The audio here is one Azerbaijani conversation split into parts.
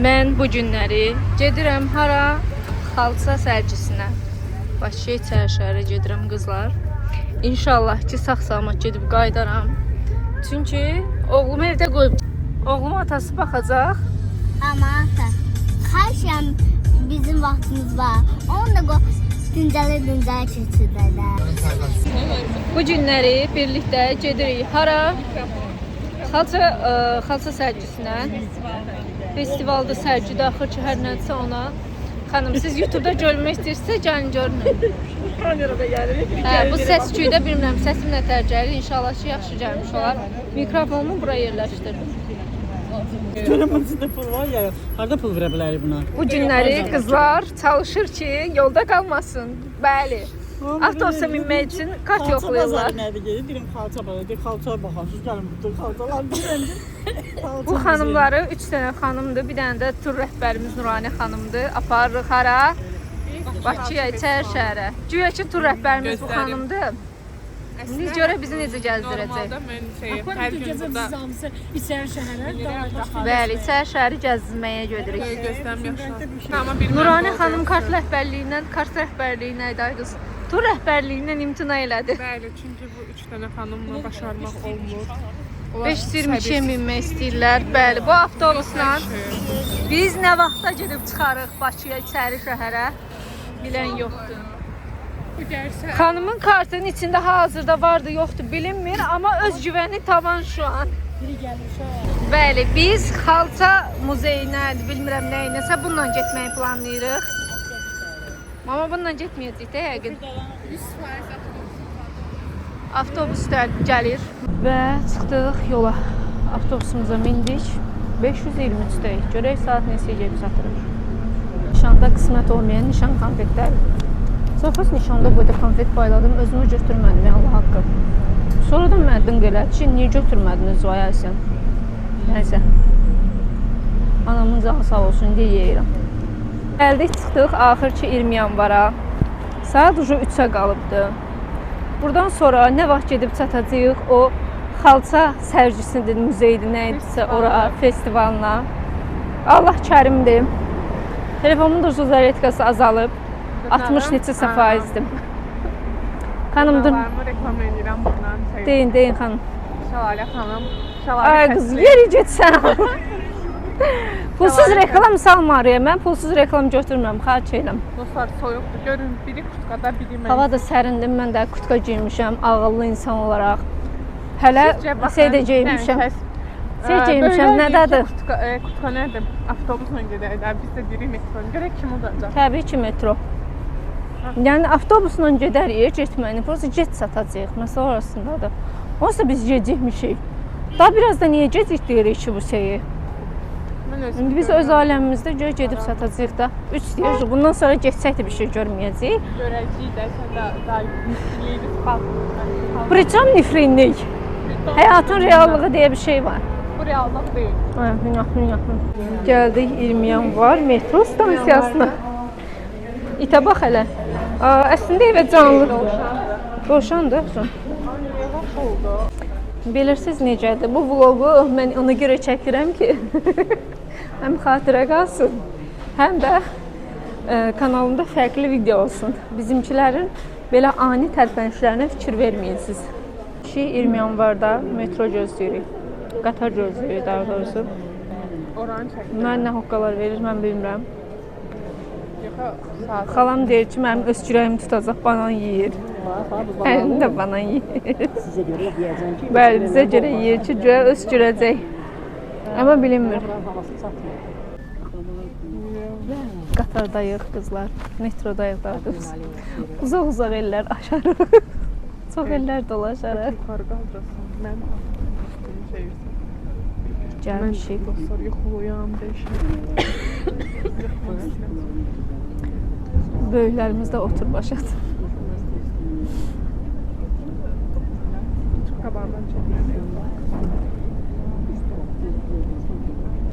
Mən bu günləri gedirəm hara? Xalça sərgisinə. Bakıya İçərişəhərə gedirəm qızlar. İnşallah ki, sağ-salamat gedib qaydaram. Çünki oğlumu evdə qoyub. Oğlum atası baxacaq. Ama ata, kaçyan bizim vaktimiz var. Onu da dincələ keçirdələr. Bu günləri birlikdə gedirik hara? Xalça sərgisinə. Festivalda sərgidə axır ki, hər nədirsə ona. Xanım, siz YouTube'da görmək istəyirsə, gəlin görünün. Kamerada gəlirik. Bu səs-küydə bilmirəm, səsim nə tərcəlir. İnşallah ki, yaxşı gəlmiş olar. Mikrofonumu buraya yerləşdirdim. Görəmənin içində pul var ya, harada pul verə bilərik buna? Bu günləri qızlar çalışır ki, yolda qalmasın. Bəli. Avtobusa minmək üçün kart yoxlayırlar. Xalça nədir gedir? Deyirəm xalça bazarı, deyir xalçaya baxarsınız, gəlin bu xalçalar deyirəm. Bu xanımları 3 dənə xanımdır, bir dənə də tur rəhbərimiz Nurani xanımdır. Aparırıq hara? Bakıya, İçərişəhərə. Güya ki, tur rəhbərimiz bu xanımdır. İndi görə bizi necə gəzdirəcək? Normalda mən hər gün burada İçərişəhərə Bəli, İçərişəhəri gəzdirməyə gedirik. göstərim yaşlandım. Amma bilməm. Nurani xanım kart rəhbərliyi nə idi ay qız? Tur rəhbərliyindən imtina elədi. Bəli, çünki bu 3 dənə xanımla başarmaq olmur. 522-yə minmək istəyirlər. Bəli, bu avtobusla biz nə vaxta gedib çıxarıq Bakıya, İçərişəhərə? Bilən yoxdur. Bu dərsə Xanımın kartının içində hazırda vardı, yoxdur, bilinmir, amma öz güvəni tavan şu an. Bəli, biz xalça muzeyinə, bilmirəm nəyinəsə bununla getməyi planlayırıq. Amma bununla getməyəcək də yəqin. Avtobus da gəlir və çıxdıq yola. Avtobusumuza mindik. 523-dəyik. Görək saat neçəyə gedib satırıq. Nişanda qismət olmayan nişan konfetlər. Söhbəs nişanda boyda konfet payladım, özümü götürmədim, ya Allah haqqı. Sonradan mənə dınq elədi ki, niyə götürmədiniz vay Aysən? Nəysə. Anamın canı sağ olsun deyə yeyirəm. Gəldik, çıxdıq axır ki 20 yanvara. Saat ucu 3-ə qalıbdı. Buradan sonra nə vaxt gedib çatacağıq o xalça sərgisidir, muzeydir, nə idisə ora, festivalına. Allah kərimdir. Telefonumun da zaretkası azalıb. 60 neçə faizdir. Xanımdır. reklam edirəm bundan. Deyin xanım. Şəlalə xanım. Ay qız, yeri getsən. Pulsuz reklam salma araya. Mən pulsuz reklam götürmürəm, xahiş edirəm. Dostlar, soyuqdur. Görün, biri kutkada, biri mən. Hava da sərindir, mən də kutka giymişəm, ağıllı insan olaraq. Hələ şey də giymişəm. Şey giymişəm, nədədir? Kutka nədir? Avtobusla gedəklər, biz də biri metro. Görək kim olacaq? Təbii ki, metro. Yəni avtobusla gedərik, getməyini, prosta get satacağıq. Məsələ orasındadır. Oysa biz gecikmişik. Daha biraz da niyə gecikdirik ki bu şeyi? İndi biz öz aləmimizdə gedib satacağıq da. 3 deyir, bundan sonra getsək də bir şey görməyəcəyik. Görəcəyik də, sən də daha nifrinliyiz, qalq. Priçam nifrinlik. Həyatın reallığı deyə bir şey var. Bu reallıq deyil. Gəldik 20 yanvar metro stansiyasına. İtə bax hələ. Əslində evə canlı. Roşandır. Bilirsiniz necədir? Bu vlogu mən ona görə çəkirəm ki, həm xatirə qalsın, həm də kanalımda fərqli video olsun. Bizimkilərin belə ani tərpənişlərinə fikir verməyinsiniz. 20 yanvarda metro gözləyirik. Qatar gözləyirik daha doğrusu. Oranı çək. Bunlar nə hoqqalar verir, mən bilmirəm. Saat. Xalam deyir ki, mənim öz kürəyimi tutacaq, banan yeyir. Əlini də banan yeyir. Sizə görə deyəcəm ki, Bəli, bizə görə yeyir ki, güya öz kürəcək. Amma bilinmir. Qatardayıq qızlar, metrodayıq daha doğrusu. Uzaq-uzaq ellər aşarıq. Çox ellər dolaşarıq. Yuxarı qaldırasın. Mən Gəlmişik. dostlar, yuxuluyam, dəyişim. Böyüklərimiz də otur başadır. Qabağından çəkməyəm.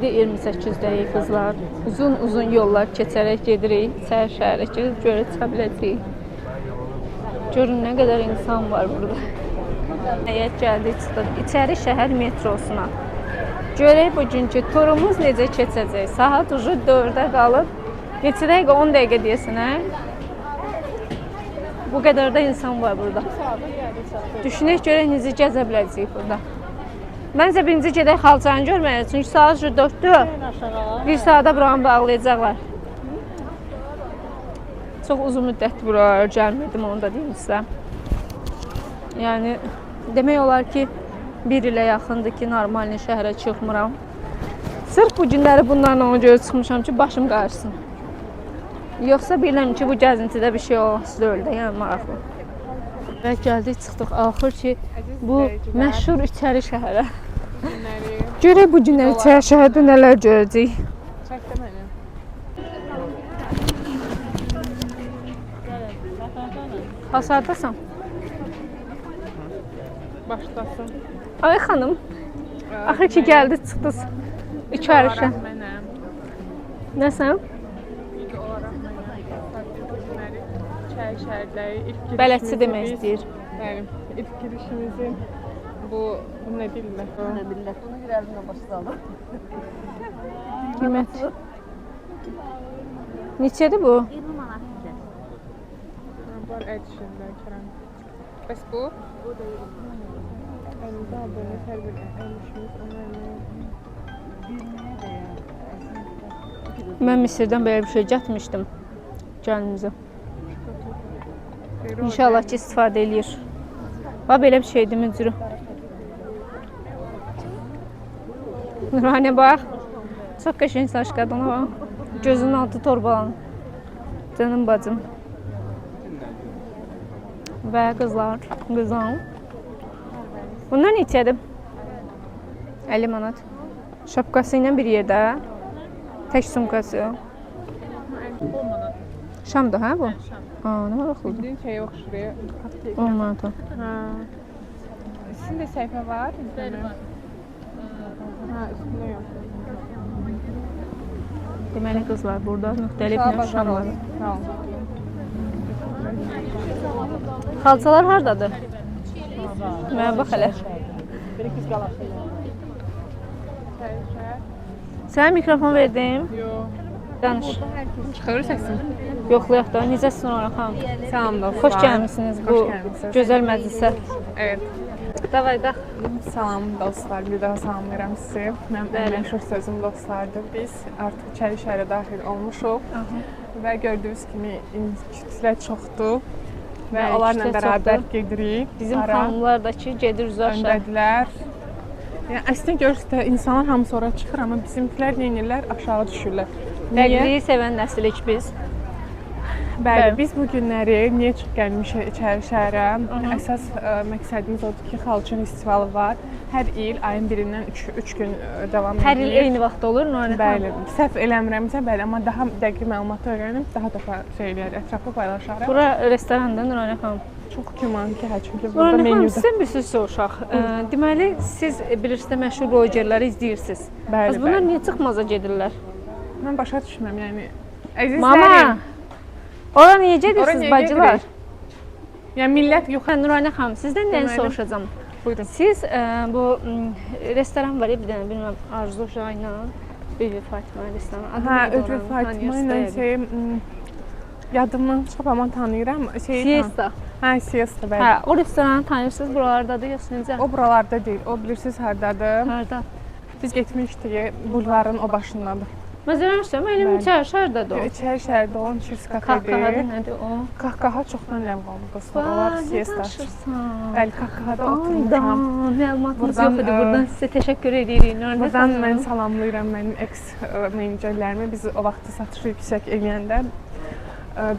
28-dəyik qızlar. Uzun yollar keçərək gedirik. İçərişəhərə ki, görə çıxa biləcəyik. Görün nə qədər insan var burada. Nəhayət gəldik, çıxdıq İçərişəhər metrosuna. Görək bugünkü turumuz necə keçəcək. Saat ucu 4-ə qalıb. Neçə dəqiqə? 10 dəqiqə deyəsən, hə? Bu qədər də insan var burada. Düşünək görək necə gəzə biləcəyik burada. Məncə birinci gedək xalçanı görməyə. Çünki saat ucu 4-dür. Bir saata buranı bağlayacaqlar. Çox uzun müddət buraya gəlmirdim, onu da deyim sizə. Yəni, demək olar ki, 1 ilə yaxındır ki, normal şəhərə çıxmıram. Sırf bu günləri bunlarla ona görə çıxmışam ki, başım qarışsın. Yoxsa bilirəm ki, bu gəzintidə bir şey olması deyil də, yəni maraqlı. Və gəldik, çıxdıq axır ki, bu məşhur içəri şəhərə. Görək bu günləri içəri şəhərdə nələr görəcəyik. Çəkdə məni. Hasardasan? Başlasın. Ay xanım, axır ki gəldi, çıxdınız içəri şəhər. Mənəm. Nəsən? İlk olaraq mənəm. Şəhərdəyik. İlk Bələdçi demək istəyir. Bəli, ilk girişimizin bu nə deyirlər? Ne millet bunu girelim başlayalım. Qiymət. Neçədir bu? 20 manatdır. Var edişində Kerem. Bəs bu? Bu da 50 abunə hər bir əlişimiz Mən Misirdən belə bir şey gətirmişdim gəlinimizə. İnşallah ki, istifadə eləyir. Bax, belə bir şeydir mücürü. Nurhanə bax. Çox qəşəng saç qadına bax. Gözünün altı torbalanır. Canım bacım. Və qızlar, qızam. Bunlar neçədir? 50 manat. Şapkası ilə bir yerdə. Tək sumkası. Şamdır, hə bu? Aa, nə maraqlıdır. Bildiğin şeye oxşuyor. 10 manat. Ha. Sizin de səhifə var? Bəli var. Ha, üstündə yox. Deməli qızlar burada müxtəlif növ şamlar. Sağ ol. Xalçalar hardadır? Mənə bax hələ. Biri kız galasıyla. Sənə mikrofon verdim. Yox. Danış. Çıxır səsin. Yoxlayaq da. Necəsiniz Nurhan xanım? Salam dostlar. Xoş gəlmisiniz bu Xoş gəlmisiniz. gözəl məclisə. Evet. Davay da. Salam dostlar, bir daha salamlayıram sizi. Mənim ən məşhur sözüm dostlardır. Biz artıq içəri şəhərə daxil olmuşuq və gördüyünüz kimi kütlə çoxdur və Bəli, onlarla kütlə bərabər çoxdur. gedirik. Bizim xanımlar da ki, gedir üzü aşağı. öndədilər. Yəni əslində görürsüz insanlar hamısı ora çıxır, amma bizimkilər nə edirlər? Aşağı düşürlər. Fərqliyi sevən nəsilik biz. Bəli, biz bu günləri niyə çox gəlmişik içəri şəhərə? Əsas məqsədimiz odur ki, xalçın festivalı var. Hər il ayın 1-dən 3 gün davam edir. Hər il eyni vaxtda olur Nurhan xanım? Bəli, səhv eləmirəmsə, bəli, amma daha dəqiq məlumat öyrənib daha dəfə şey eləyər, ətraflı paylaşarıq. Bura restorandır Nurhan xanım. Çox güman ki, hə, çünki burada Nurhan xanım, menyuda. sizdən bir söz soruşaq. Deməli, siz bilirsiniz məşhur blogerləri izləyirsiniz. Bəli, Bəs bunlar bəli. niyə çıxmaza gedirlər? Mən başa düşmürəm, yəni əzizlərim. Mama, ora niyə Ora gedirsiniz niyə bacılar? gedirik? Yəni millət yox. Nurhan xanım, sizdən nəyi Deməli. soruşacağam? Buyurun. Siz bu restoran var ya bir dənə, bilmirəm, Arzu Şahina, Ülvi Fatıma restoranı. Hə, Ülvi Fatıma ilə şey yadımdan çıxıb amma tanıyıram. Siesta. Hə, Siesta bəli. Hə, o restoranı tanıyırsınız, buralardadır yoxsa necə? O buralarda deyil. O bilirsiniz hardadır? Harda? Biz getmişdik, bulvarın o başındadır. Məsələn, mənim içəri şəhərdadır o. İçəri şəhərdə olan Cheers Kahkahadır, kafedir. nədir o? Kahkaha çoxdan ləğv olunub dostlar. Onlar siesta. danışırsan? Bəli, kahkahada Ayda, oturmuşam. məlumatınız Buradan, yox idi. Buradan sizə təşəkkür edirik. Nurhan Buradan xanım. mən salamlayıram mənim eks menecerlərimi. Biz o vaxtı satışı yüksək eləyəndə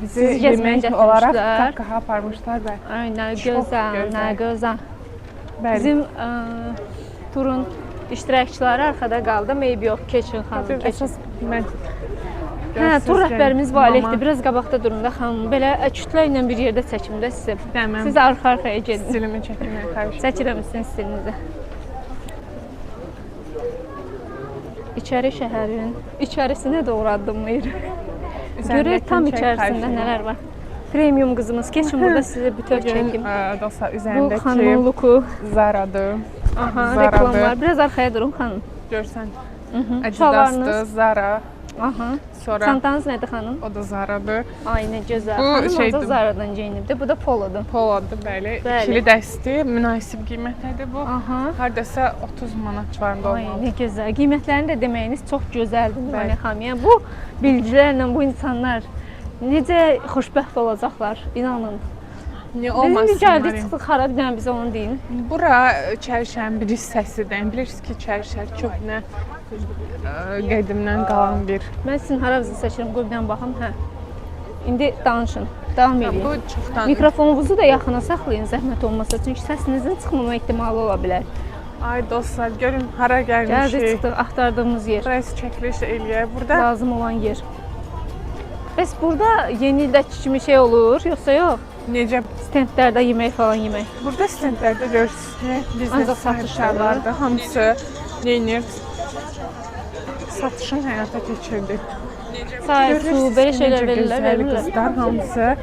bizi Sizi gəzməyə yemək olaraq gətirmişlər. kahkaha aparmışlar və Ay, nə Çox gözəl, nə gözəl. gözəl. bəli. Bizim turun iştirakçıları arxada qaldı. Maybe yox, keçin xanım, Tabii, keçin. əsas mən Hə, tur rəhbərimiz Valehdir. Mama, Biraz qabaqda durun da xanım. Belə kütlə ilə bir yerdə çəkimdə sizi. Dəməm. Siz arxa-arxaya gedin. Stilimi çəkinmək xahiş. Çəkirəm sizin stilinizi. İçəri şəhərin içərisinə doğru addımlayır. Görək tam içərisində nələr var. Premium qızımız. Keçin burada sizə bütöv çəkim. Dostlar, Bu üzərindəki xanımın luku. Zara'dır. Aha, Zaradır. reklamlar. Biraz arxaya durun xanım. görsən. Adidasdır, Şalvarınız. Zara. Aha. Sonra Çantanız nədir xanım? o da Zara'dır. Ay nə gözəl. Bu Xanım şeydir. ancaq Zara'dan geyinibdi. Bu da Polo'dur. Polo'dur, bəli. Bəli. İkili dəsti, münasib qiymətlidir bu. Aha. Hardasa 30 manat civarında Ay olmalı. nə gözəl. Qiymətlərini də deməyiniz çox gözəldir Bəli. Nurani xanım. Yəni bu bilgilərlə bu insanlar necə xoşbəxt olacaqlar, inanın. Niyə Biz olmasın? gəldik, çıxdıq hara bir dənə bizə onu deyin. Bura Çərşərin bir hissəsidir. Bilirsiniz ki, Çərşər köhnə qədimdən qalan bir. Mən sizin haranızı seçirəm, qoy bir dənə baxım. Hə. İndi danışın, davam edin. Bu çoxdan Mikrofonunuzu da yaxına saxlayın, zəhmət olmasa. Çünki səsinizin çıxmama ehtimalı ola bilər. Ay dostlar, görün hara Gəldik, gəlmişik. çıxdıq, axtardığımız yer. Biraz çəkiliş eləyək. Burada Lazım olan yer. Bəs burada yeni ildəki kimi şey olur, yoxsa yox? necə? Stendlərdə yemək falan yemək. Burada stendlərdə görürsünüz, biznes Ancaq satışlar var. vardı. Hamısı neynir? Satışın həyata keçirdik. Çay, su, belə şeylər necə verirlər, gözəl vermirlər. qızlar hamısı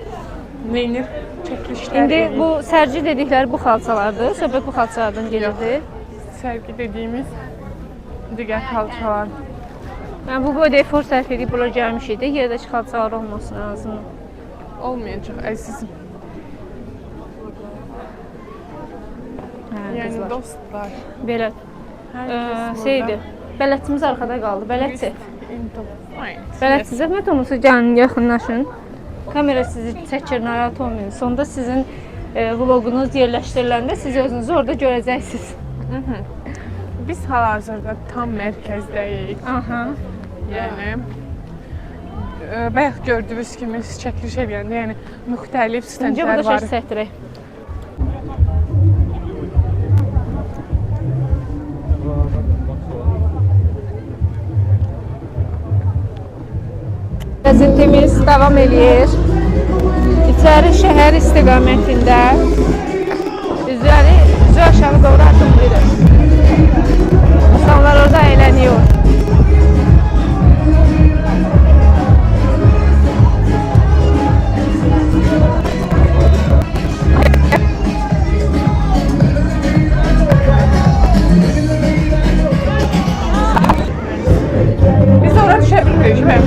neynir? Çəkilişlər İndi eləyir. bu sərgi dedikləri bu xalçalardır. Söhbət bu xalçalardan gedirdi. Sərgi dediyimiz digər xalçalar. Yəni bu boyda efor sərf edib bura gəlmişik də, yerdəki xalçalar olmasın lazım. Olmayacaq əzizim. Hə, Yəni qızlar. dostlar. Belə Hər kəs şeydir. Bələdçimiz arxada qaldı. Bələdçi. Bələdçi. Bələdçi zəhmət olmasa gəlin yaxınlaşın. Kamera sizi çəkir, narahat olmayın. Sonda sizin vloqunuz yerləşdiriləndə siz özünüzü orada görəcəksiniz. Biz hal-hazırda tam mərkəzdəyik. Aha. Yəni bayaq gördüyünüz kimi çəkiliş eləyəndə, yəni müxtəlif İncə stendlər burada var. şəkil çəkdirək. Gəzintimiz davam eləyir. İçəri şəhər istiqamətində üzü aşağı doğru addımlayırıq. İnsanlar orada eğleniyor. Biz oraya düşebiliriz mi?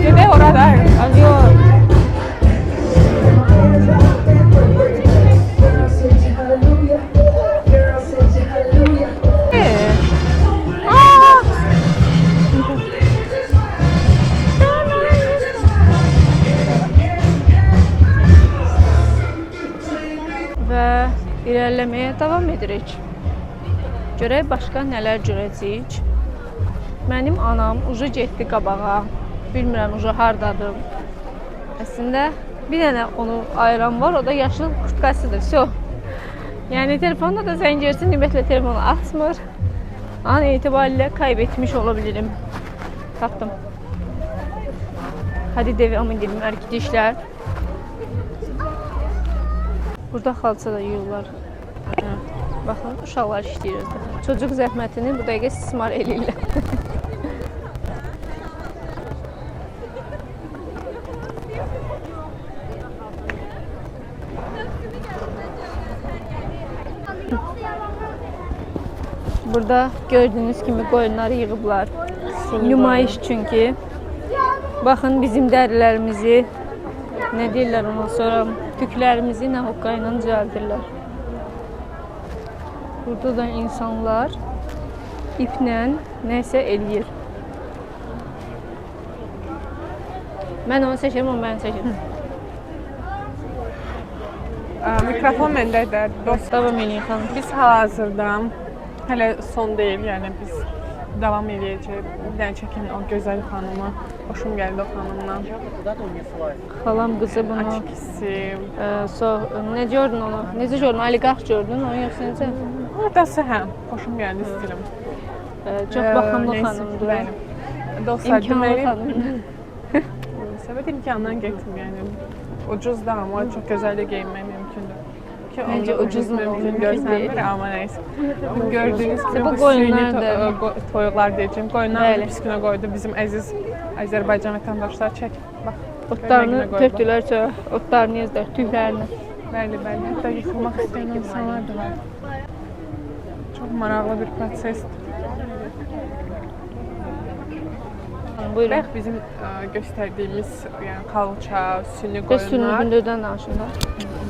Gedək orada. Alıyor. Və irəliləməyə davam edirik. Görək başqa nələr görəcəyik. Mənim anam ucu getdi qabağa. Bilmirəm ucu hardadır. Əslində bir dənə onu ayıran var, o da yaşıl kurtkasıdır. Всё. Yəni telefonda da zəng gəlsin, ümumiyyətlə telefonu açmır. An etibarilə kaybetmiş ola bilirim. Tapdım. Hadi devam edelim arkadaşlar. Burada xalça da yuyurlar. Baxın, uşaqlar işləyir. Çocuk zəhmətini bu dəqiqə istismar eləyirlər. Burada gördüyünüz kimi qoyunları yığıblar. Nümayiş çünki. Baxın bizim dərilərimizi, nə deyirlər ondan sonra, tüklərimizi nə hoqqa ilə düzəldirlər. Burada da insanlar iplə nəsə eləyir. Mən onu seçirəm, o məni seçir. Mikrofon məndədir. Dost, Davam edin xanım. biz hal-hazırda hələ son deyil, yəni biz davam edəcəyik. Bir dənə çəkin o gözəl xanıma. Xoşum gəldi o xanımdan. Xalam qızı bunu. Açıq hissi. Ne gördün onu? Necə gördün? Oliqarx gördün onu yoxsa necə? Oradası hə, xoşum gəldi stilim. Çox baxımlı Neysə, xanımdır. bəli. Dostlar, İmkanlı deməli, xanımdır. səbət imkandan getdim, yəni. Ucuz da, amma çox gözəl də geyinmək mümkündür. Ki, Məncə onu ucuz mümkün mümkün görsənmir, deyil. amma nəysə. Gördüyünüz kimi Bu bu qoyunlardır. toyuqlar deyəcəm. Qoyunlar Bəli. pis günə qoydu bizim əziz Azərbaycan vətəndaşlar. Çək, bax. Otlarını Qoyunlar tökdülər çölə. Otlarını yezdilər, tüylərini. Bəli, bəli. Hətta yıxılmaq istəyən insanlar da var. maraqlı bir prosesdir. Buyurun. Bayaq bizim göstərdiyimiz yəni xalça, süni Ve sünni qoyunlar. gündürdən danışında.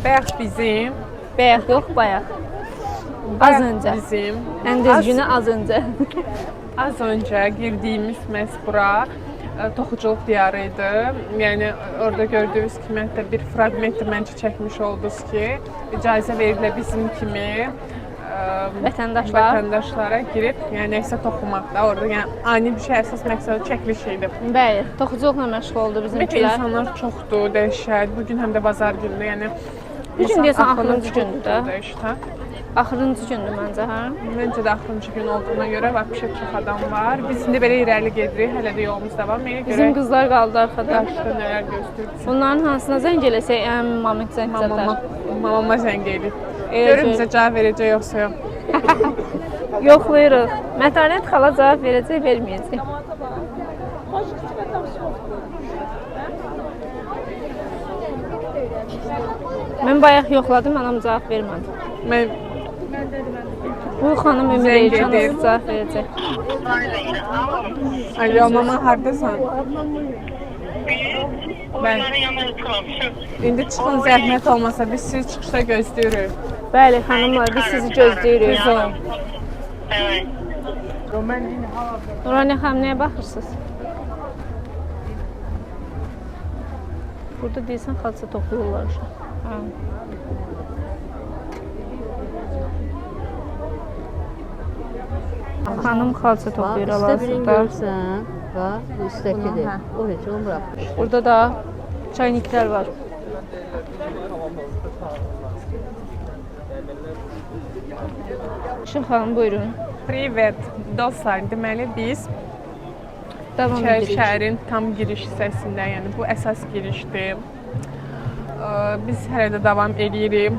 Bayaq bizim Bayaq yox, bayaq. Az bayaq öncə. bizim Ən düzgünü az öncə. az öncə girdiyimiz məhz bura toxuculuq diyarı idi. Yəni orada gördüyünüz kimi hətta bir fraqment məncə çəkmiş oldunuz ki, icazə verilə bizim kimi vətəndaşlara girib, yəni nəsə toxumaqda orada, yəni ani bir şey əsas məqsədi çəkiliş idi. Bəli, toxuculuqla məşğul oldu Ümumiyyətlə bizimkilər. insanlar çoxdur, dəhşət. Bu gün həm də bazar günüdür, yəni Bu gün deyəsən axırıncı çoxdur gündür də. dəhşətə. Axırıncı gündür məncə, hə? Məncə də axırıncı gün olduğuna görə vəbşə çox adam var. Biz indi belə irəli gedirik, hələ də yolumuz davam. Mənə görə Bizim qızlar qaldı arxada. qarşıda nələr gözləyir bizi. Bunların hansına zəng eləsək, Mamit zəng zətar. Mamama zəng edib. Elə Görüm ki- bizə cavab verəcək yoxsa yox. Yoxlayırıq. Mətanət xala cavab verəcək, verməyəcək. Mən bayaq yoxladım, anam cavab vermədi. Mən Bu xanım Ümid Zəng Elçanov edib. cavab verəcək. Alo, mama hardasan? Mən indi çıxın zəhmət olmasa biz sizi çıxışda gözləyirik. Bəli, xanımlar, biz sizi gözləyirik. Düz olun. Nuraniyə xanım, nəyə baxırsınız? Burada deyirsən, xalça toxuyurlar uşaq. Hə. Xanım xalça toxuyur Üstə birini hal-hazırda. görürsən, bax, bu üstəkidir. O heç onu buraxmış. Burada da çayniklər var. Işın xanım, buyurun. Privet, dostlar. Deməli biz Davam edirik. şəhərin tam giriş hissəsində, yəni bu əsas girişdir. Biz hələ də davam edirik.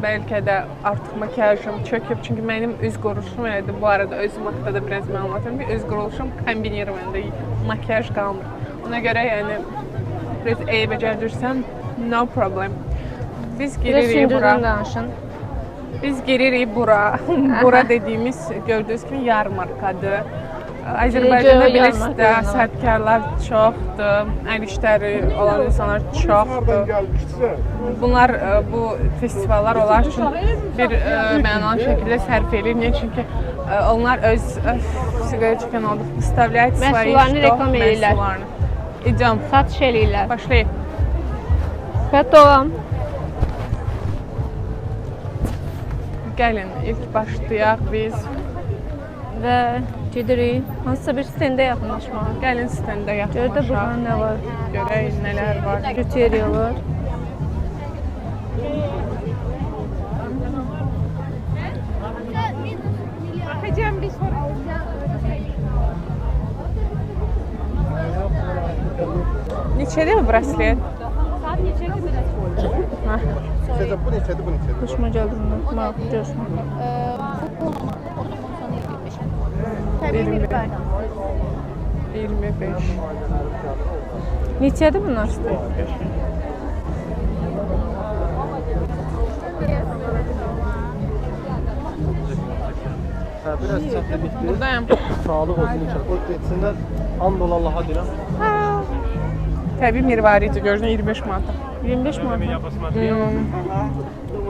Bəlkə də artıq makiyajım çöküb, çünki mənim üz quruluşum elədir. Bu arada özüm haqqında da biraz məlumatım ki, üz quruluşum kombinirованный, makiyaj qalmır. Ona görə yəni biraz eybəcərdirsəm, no problem. Biz Biraz giririk bura. sündürdən danışın. Biz giririk bura. Bura dediyimiz gördüyünüz kimi yarmarkadır. Azərbaycanda bilirsiniz də sahibkarlar çoxdur, əl işləri olan insanlar çoxdur. Bunlar bu festivallar onlar üçün bir mənalı şəkildə sərf edir. Niyə? Çünki onlar öz siqaret çəkən oldu, выставляют свои Məhsullarını reklam edirlər. məhsullarını. İcam, Satış eləyirlər. başlayın. Və devam. Gəlin, ilk başlayaq biz. Və gedirik. Hansısa bir stenda yaxınlaşmağa. Gəlin stenda Gör də yaxınlaşaq. burada nə var. Görək nələr var. Güteriyalar. Neçədir bu braslet? Bu neçədir, bu neçədir? Xoşuma gəldi bunlar. Maraqlı görsün. 25. Neçədir bunlar? Biraz çatdı bitdi. Buradayım. Sağlıq olsun inşallah. O içində and ol Allaha deyirəm. Təbii mirvaridir, görürsən 25 manat. 25 manat.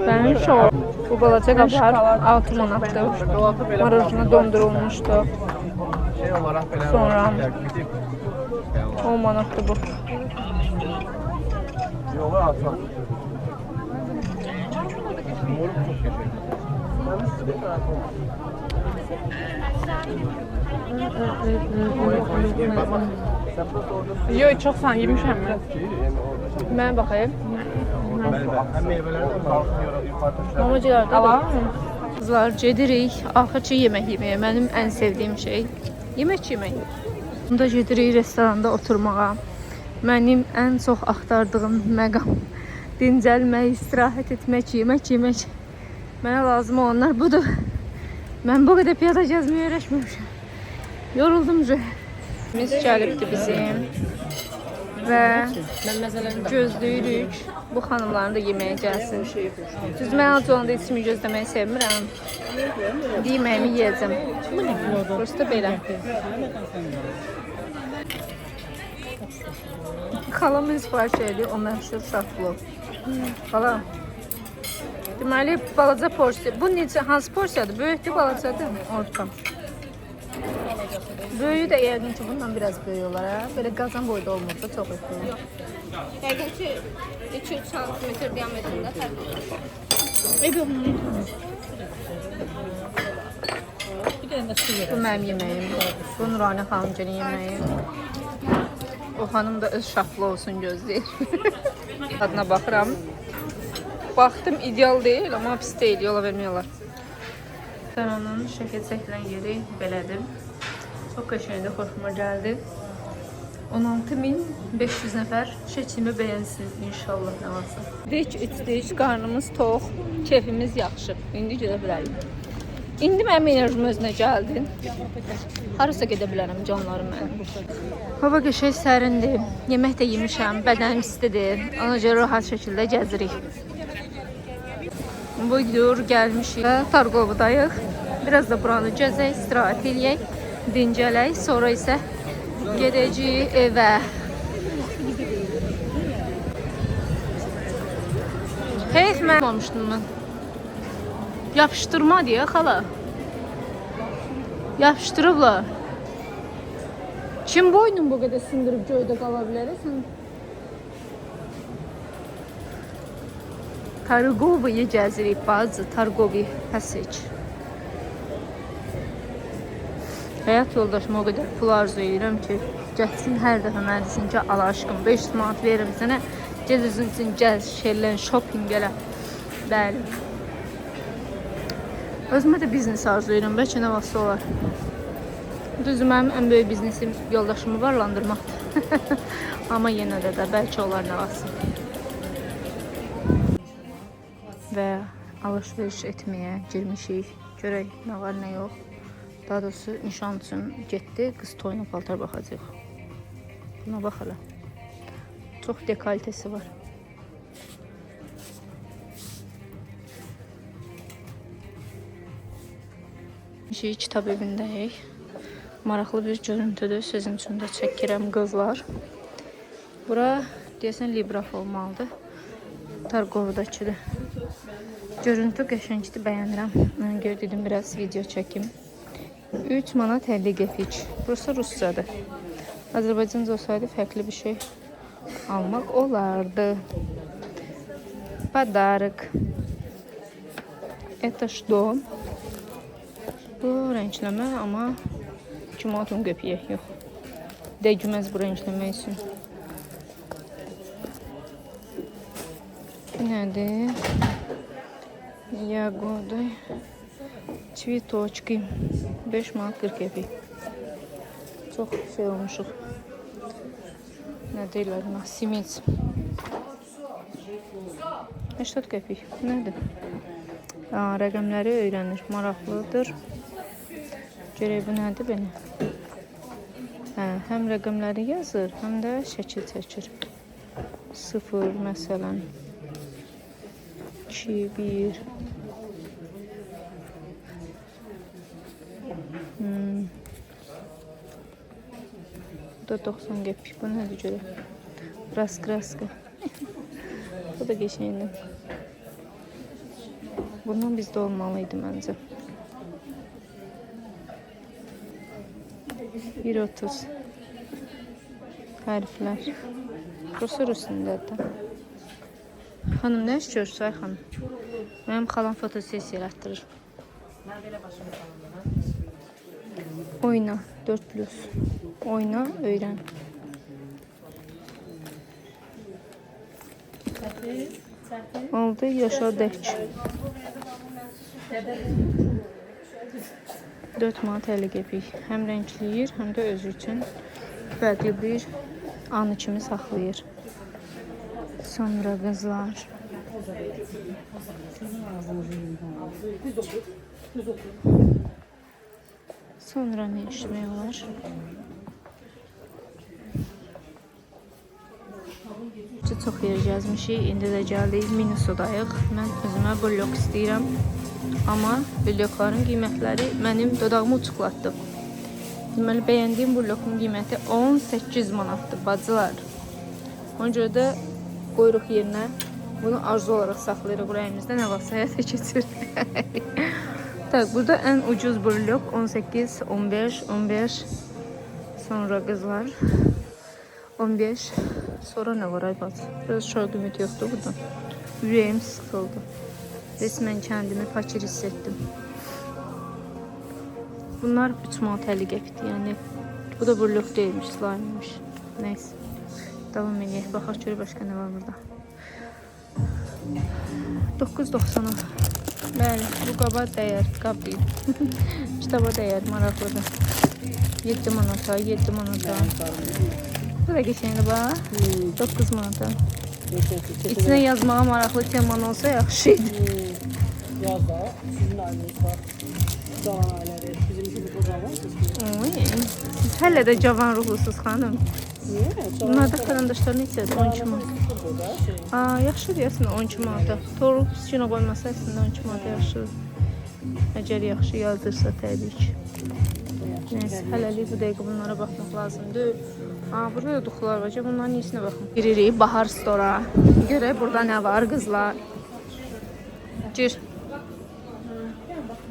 Mənim şok. Bu balaca qablar 6 manatdır. Marojna dondurulmuşdu. Şey olaraq belə Sonra gidib 10 manatdır bu. yolu açaq. Yox, çoxsan yemişəm mən. Mənə baxayım. Həm meyvələrdən qalxıyor, yuxarıda. Mamacılar da Alar var. mı? Qızlar, gedirik axırçı yemək yeməyə. Mənim ən sevdiyim şey yemək yemək. Bunda gedirik restoranda oturmağa. Mənim ən çox axtardığım məqam dincəlmək, istirahət etmək, yemək yemək. Mənə lazım olanlar budur. Mən bu qədər piyada gəzməyə öyrəşməmişəm. Yoruldum. Biz gəlibdi bizim. və gözləyirik. Bu xanımların da yeməyə gəlsin. Düz mən ac olanda içimi gözləməyi sevmirəm. Yeməyimi yeyəcəm. Prosta belə. Xalam sifariş edir, o məşhur şaflov. Xalam. Deməli, balaca porsiya. Bu necə, hansı porsiyadır? Böyükdür, balacadır? Orta. Böyüyü də yəqin ki, bundan biraz böyük olar, hə? Belə qazan boyda olmursa çox etkilir. Yəqin ki, 2-3 sm diametrində fərq olur. Bu mənim yeməyim. Bu Nurani xanımcının yeməyi. O xanım da öz şaflı olsun gözləyir. Adına baxıram. Baxdım, ideal deyil, amma pis deyil, yola vermiyorlar. Onun şəkil çəkilən yeri belədir. Çox qəşəngdir, xoşuma gəldi. 16.500 nəfər şəklimi bəyənsin inşallah nə varsa. Dik, içdik, qarnımız tox, keyfimiz yaxşı. İndi gedə bilərik. İndi mənim enerjim özünə gəldi. Harasa gedə bilərəm canlarım mənim. Hava qəşəng sərindir. Yemək də yemişəm, bədənim istidir. Ona görə rahat şəkildə gəzirik. Bu gidiyor, gəlmişik. Targovudayıq. Biraz da buranı gəzək, istirahət eləyək, dincələk. Sonra isə gedəcəyik evə. Heyf mən olmuşdum mən. Yapışdırma deyə xala. Yapışdırıblar. Kim boynun bu qədər sındırıb göydə qala bilər? Sən Targoviyə gəzirik, bazı Targovi Passage. Həyat yoldaşıma o qədər pul arzu edirəm ki, getsin hər dəfə mənə desin ki, ala aşkım 500 manat veririm sənə, gez özün üçün gəz, şerlən, shopping elə. Bəli. Özümə də biznes arzu edirəm, bəlkə nə vaxtsa olar. Düzü, mənim ən böyük biznesim yoldaşımı varlandırmaqdır. Amma yenə də bəlkə olar nə vaxtsa. Və alış-veriş etməyə girmişik. Görək nə var, nə yox. Daha doğrusu nişan üçün getdi. Qız toyuna paltar baxacaq. Buna bax hələ. Çox dekalitesi var. Kitab evindəyik. Maraqlı bir görüntüdür. Sizin üçün də çəkirəm qızlar. Bura deyəsən Libraf olmalıdır. Targovdakidir. Görüntü qəşəngdir, bəyənirəm. Mən görə dedim biraz video çəkim. 3 manat 50 qəpik. Burası Ruscadır. Azərbaycanca olsaydı fərqli bir şey almaq olardı. Подарок. Это что? Bu rəngləmə, amma 2 manat 10 qəpiyə yox. Dəgməz bu rəngləmə üçün. Bu nədir? Ягоды, цветочки. 5 manat 40 qəpik. Çox şey olmuşuq. Nə deyirlər buna? Simit. 80 qəpik. Nədir? Rəqəmləri öyrənir. Maraqlıdır. Görək bu nədir belə? Həm rəqəmləri yazır, həm də şəkil çəkir. 0 məsələn. 2, 1. Bu da 90 qəpik. Bu nədir görək? Raskraska. Bu da qəşəngdir. Bundan bizdə olmalıydı məncə. 1.30. Hərflər. Burası Rusundədir. Xanım, nə işləyirsən ay xanım? Mənim xalam fotosesiya elətdirir. Oyna 4+. Oyna, öyrən. Oldu, yaşa dək. 4 manat 50 qəpik. Həm rəngləyir, həm də özü üçün fərqli bir anı kimi saxlayır. Sonra qızlar. Sonra nə işmək olar? çox yer gəzmişik. İndi də gəldik Minnesota'dayıq. Mən özümə blok istəyirəm. Amma blokların qiymətləri mənim dodağımı uçuqlatdı. Deməli, bəyəndiyim blokun qiyməti 18 manatdır, bacılar. Ona görə də qoyuruq yerinə bunu arzu olaraq saxlayırıq ürəyimizdə, nə vaxt həyata keçir. Tak, burada ən ucuz blok 18, 15, 15. Sonra qızlar 15. Sonra nə var ay bacı? Biraz uşaq qiymət yoxdur burada. Ürəyim sıxıldı. Resmen kendimi fakir hissettim. Bunlar 3 manat 50 qəpikdir. Yəni bu da blok değilmiş, slime'miş. Neyse. Davam edək. Baxaq görək başqa nə var burada. 9.90-a. Bəli, bu qaba dəyər, qab deyil. Kitaba dəyər, maraqlıdır. 7 manata, 7 manata. Bu da geçenli bax. 9 manata. İçine yazmağa maraqlı teman olsa yaxşı idi. Yaz da sizin aileniz var. Cavan ailədir. Bizim gibi kocaman. Oy, siz hələ də cavan ruhlusuz xanım. Niye? Bunlarda karandaşlar neçədir? 12 manat. Aa, yaxşıdır əslində 12 manata. Toru içinə qoymasa əslində 12 manata yaxşıdır. Əgər yaxşı yazdırsa təbii ki. Neyse, hələlik bu dəqiqə bunlara baxmaq lazımdır. Aa, burada da duxular var. Bunların iyisine baxın. Giririk Bahar Store'a. Görək burada nə var qızlar. Gir.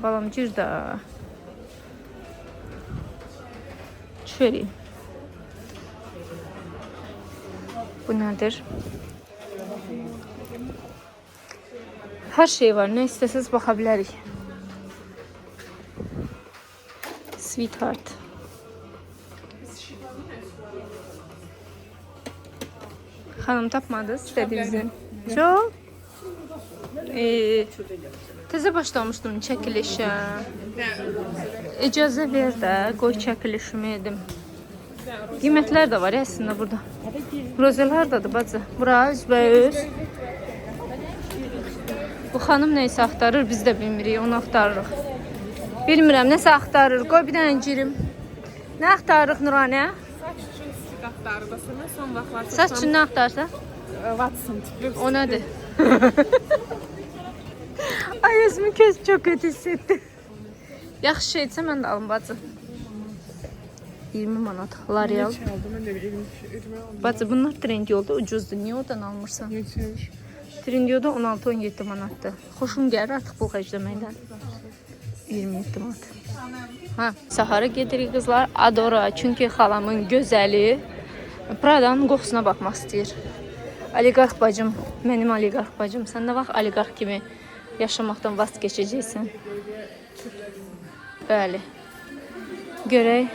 Balam gir də. Şöyle. Bu nədir? Hər şey var. Nə istəsiniz baxa bilərik. Sweetheart. Hanım tapmadınız istediğinizi. Çok. Tezə başlamışdım çəkilişə. İcazə ver də, qoy çəkilişimi edim. Qiymətlər də var ya əslində burada. Rozelər dadır bacı. Bura üzbəüz. Bu xanım neysə axtarır, biz də bilmirik, onu axtarırıq. Bilmirəm, nəsə axtarır. Qoy bir dənə girim. Nə axtarırıq Nuranə? Son vaxtlar Saç üçün nə axtarsa? Watson tipli. O nədir? Ay, özümü çok kötü hissettim. Yaxşı şeydirsə mən də alım bacı. 20 manat. L'Oreal. Bacı bunlar Trendyolda ucuzdur. Niyə oradan almırsan? Trendyolda 16-17 manatdır. Xoşum gəlir artıq bu xərcləməkdən. 27 manat. Ha, Sahara gedirik qızlar. Adora. Çünki xalamın gözəli Prada'nın qoxusuna baxmaq istəyir. Oligarx bacım, mənim oligarx bacım. Sən nə vaxt oligarx kimi yaşamaqdan vaz keçəcəksən? Bəli. Görək.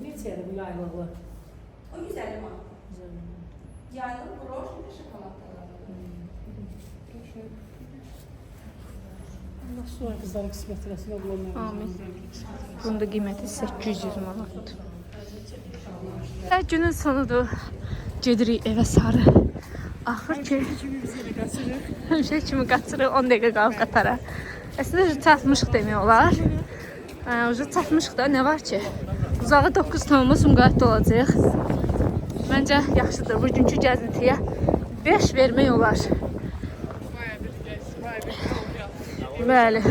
Neçədir bu yaylıqlı? O 150 manat. Yaylı broş bir şokoladlı. Allah sonra kızların qismət eləsin, oğlanlar. Amin. Bunun da qiyməti 800 manatdır. Günün sonudur. Gedirik evə sarı. Axır ki, həmişə kimi qaçırıq 10 dəqiqə qalıb qatara. Əslində çatmışıq demək olar. Ucu çatmışıq da, nə var ki? Uzağı 9 tamamı Sumqayıtda olacaq. Məncə yaxşıdır. Bugünkü gəzintiyə 5 vermək olar. Bəli.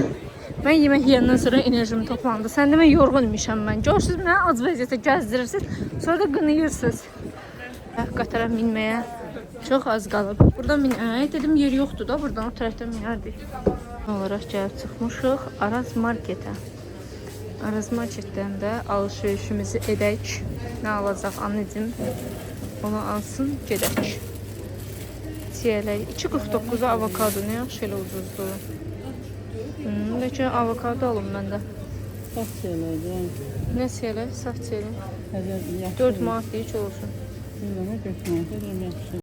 Mən yemək yeyəndən sonra enerjim toplandı. Sən demə yorğunmuşam mən. Görürsünüz, mənə ac vəziyyətə gəzdirirsiniz. Sonra da qınayırsınız. Qatara minməyə çox az qalıb. Buradan minək. Dedim yer yoxdur da. Buradan o tərəfdən minərdik. Olaraq gəlib çıxmışıq Araz marketə. Araz marketdən də alışverişimizi edək. Nə alacaq anneciğim? Onu alsın, gedək. Çiyələk. 2.49'a avokado nə yaxşı elə ucuzdur. Bəlkə avokado alım məndə. Saç çiyələkdir. Nə çiyələk? Saf çiyələk. 4 manat deyik olsun. Bir dənə 4 manat, yaxşı.